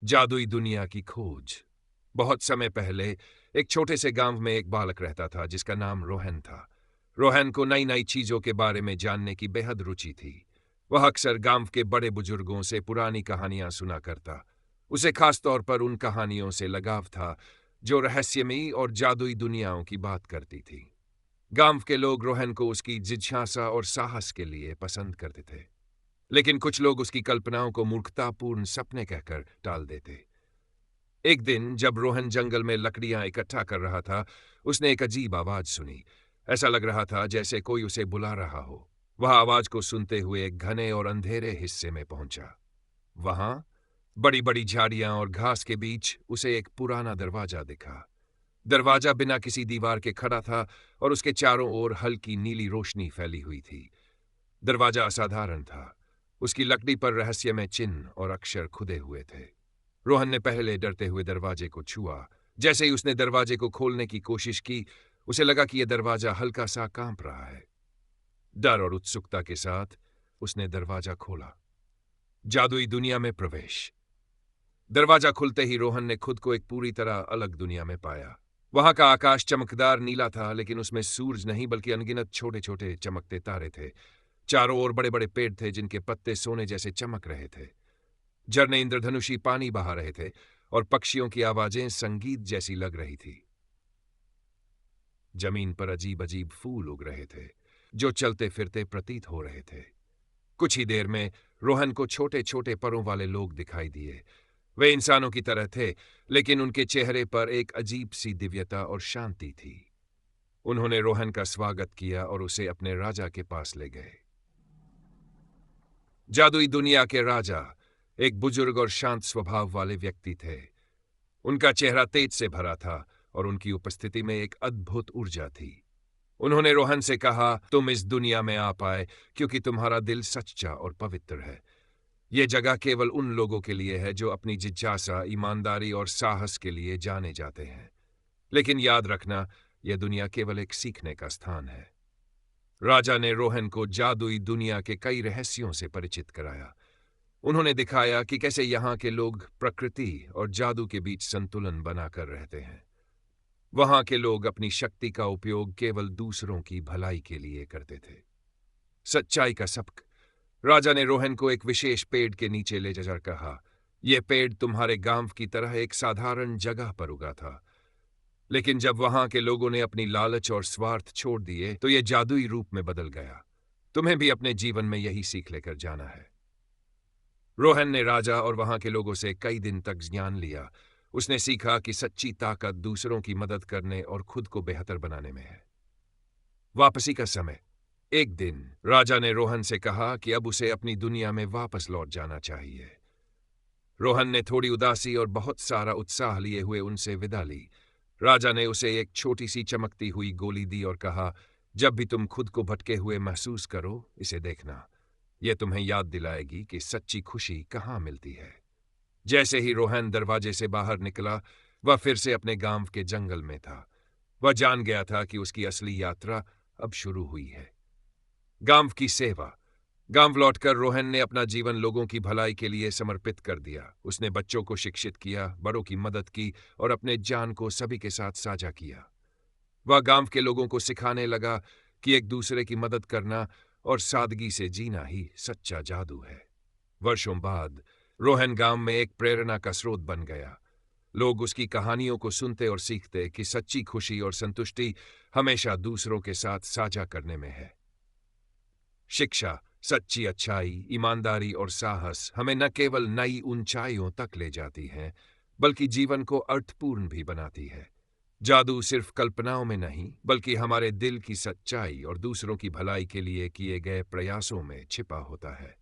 जादुई दुनिया की खोज। बहुत समय पहले एक छोटे से गांव में एक बालक रहता था जिसका नाम रोहन था। रोहन को नई नई चीजों के बारे में जानने की बेहद रुचि थी। वह अक्सर गांव के बड़े बुजुर्गों से पुरानी कहानियां सुना करता। उसे खास तौर पर उन कहानियों से लगाव था जो रहस्यमयी और जादुई दुनियाओं की बात करती थी। गांव के लोग रोहन को उसकी जिज्ञासा और साहस के लिए पसंद करते थे, लेकिन कुछ लोग उसकी कल्पनाओं को मूर्खतापूर्ण सपने कहकर टाल देते। एक दिन जब रोहन जंगल में लकड़ियां इकट्ठा कर रहा था, उसने एक अजीब आवाज सुनी। ऐसा लग रहा था जैसे कोई उसे बुला रहा हो। वह आवाज को सुनते हुए एक घने और अंधेरे हिस्से में पहुंचा। वहां बड़ी बड़ी झाड़ियां और घास के बीच उसे एक पुराना दरवाजा दिखा। दरवाजा बिना किसी दीवार के खड़ा था और उसके चारों ओर हल्की नीली रोशनी फैली हुई थी। दरवाजा असाधारण था। उसकी लकड़ी पर रहस्यमय चिन्ह और अक्षर खुदे हुए थे। रोहन ने पहले डरते हुए दरवाजे को छुआ। जैसे ही उसने दरवाजे को खोलने की कोशिश की, उसे लगा कि यह दरवाजा हल्का सा कांप रहा है। डर और उत्सुकता के साथ उसने दरवाजा खोला। जादुई दुनिया में प्रवेश। दरवाजा खुलते ही रोहन ने खुद को एक पूरी तरह अलग दुनिया में पाया। वहां का आकाश चमकदार नीला था, लेकिन उसमें सूरज नहीं बल्कि अनगिनत छोटे छोटे चमकते तारे थे। चारों ओर बड़े बड़े पेड़ थे जिनके पत्ते सोने जैसे चमक रहे थे। झरने इंद्रधनुषी पानी बहा रहे थे और पक्षियों की आवाजें संगीत जैसी लग रही थी। जमीन पर अजीब अजीब फूल उग रहे थे जो चलते फिरते प्रतीत हो रहे थे। कुछ ही देर में रोहन को छोटे छोटे परों वाले लोग दिखाई दिए। वे इंसानों की तरह थे, लेकिन उनके चेहरे पर एक अजीब सी दिव्यता और शांति थी। उन्होंने रोहन का स्वागत किया और उसे अपने राजा के पास ले गए। जादुई दुनिया के राजा एक बुजुर्ग और शांत स्वभाव वाले व्यक्ति थे। उनका चेहरा तेज से भरा था और उनकी उपस्थिति में एक अद्भुत ऊर्जा थी। उन्होंने रोहन से कहा, तुम इस दुनिया में आ पाए क्योंकि तुम्हारा दिल सच्चा और पवित्र है। यह जगह केवल उन लोगों के लिए है जो अपनी जिज्ञासा, ईमानदारी और साहस के लिए जाने जाते हैं। लेकिन याद रखना, यह दुनिया केवल एक सीखने का स्थान है। राजा ने रोहन को जादुई दुनिया के कई रहस्यों से परिचित कराया। उन्होंने दिखाया कि कैसे यहाँ के लोग प्रकृति और जादू के बीच संतुलन बनाकर रहते हैं। वहां के लोग अपनी शक्ति का उपयोग केवल दूसरों की भलाई के लिए करते थे। सच्चाई का सबक। राजा ने रोहन को एक विशेष पेड़ के नीचे ले जाकर कहा, यह पेड़ तुम्हारे गांव की तरह एक साधारण जगह पर उगा था, लेकिन जब वहां के लोगों ने अपनी लालच और स्वार्थ छोड़ दिए तो यह जादुई रूप में बदल गया। तुम्हें भी अपने जीवन में यही सीख लेकर जाना है। रोहन ने राजा और वहां के लोगों से कई दिन तक ज्ञान लिया। उसने सीखा कि सच्ची ताकत दूसरों की मदद करने और खुद को बेहतर बनाने में है। वापसी का समय। एक दिन राजा ने रोहन से कहा कि अब उसे अपनी दुनिया में वापस लौट जाना चाहिए। रोहन ने थोड़ी उदासी और बहुत सारा उत्साह लिए हुए उनसे विदा ली। राजा ने उसे एक छोटी सी चमकती हुई गोली दी और कहा, जब भी तुम खुद को भटके हुए महसूस करो, इसे देखना। यह तुम्हें याद दिलाएगी कि सच्ची खुशी कहाँ मिलती है। जैसे ही रोहन दरवाजे से बाहर निकला, वह फिर से अपने गांव के जंगल में था। वह जान गया था कि उसकी असली यात्रा अब शुरू हुई है। गांव की सेवा। गांव लौटकर रोहन ने अपना जीवन लोगों की भलाई के लिए समर्पित कर दिया। उसने बच्चों को शिक्षित किया, बड़ों की मदद की और अपने ज्ञान को सभी के साथ साझा किया। वह गांव के लोगों को सिखाने लगा कि एक दूसरे की मदद करना और सादगी से जीना ही सच्चा जादू है। वर्षों बाद रोहन गांव में एक प्रेरणा का स्रोत बन गया। लोग उसकी कहानियों को सुनते और सीखते कि सच्ची खुशी और संतुष्टि हमेशा दूसरों के साथ साझा करने में है। शिक्षा। सच्ची अच्छाई, ईमानदारी और साहस हमें न केवल नई ऊंचाइयों तक ले जाती हैं, बल्कि जीवन को अर्थपूर्ण भी बनाती है। जादू सिर्फ कल्पनाओं में नहीं, बल्कि हमारे दिल की सच्चाई और दूसरों की भलाई के लिए किए गए प्रयासों में छिपा होता है।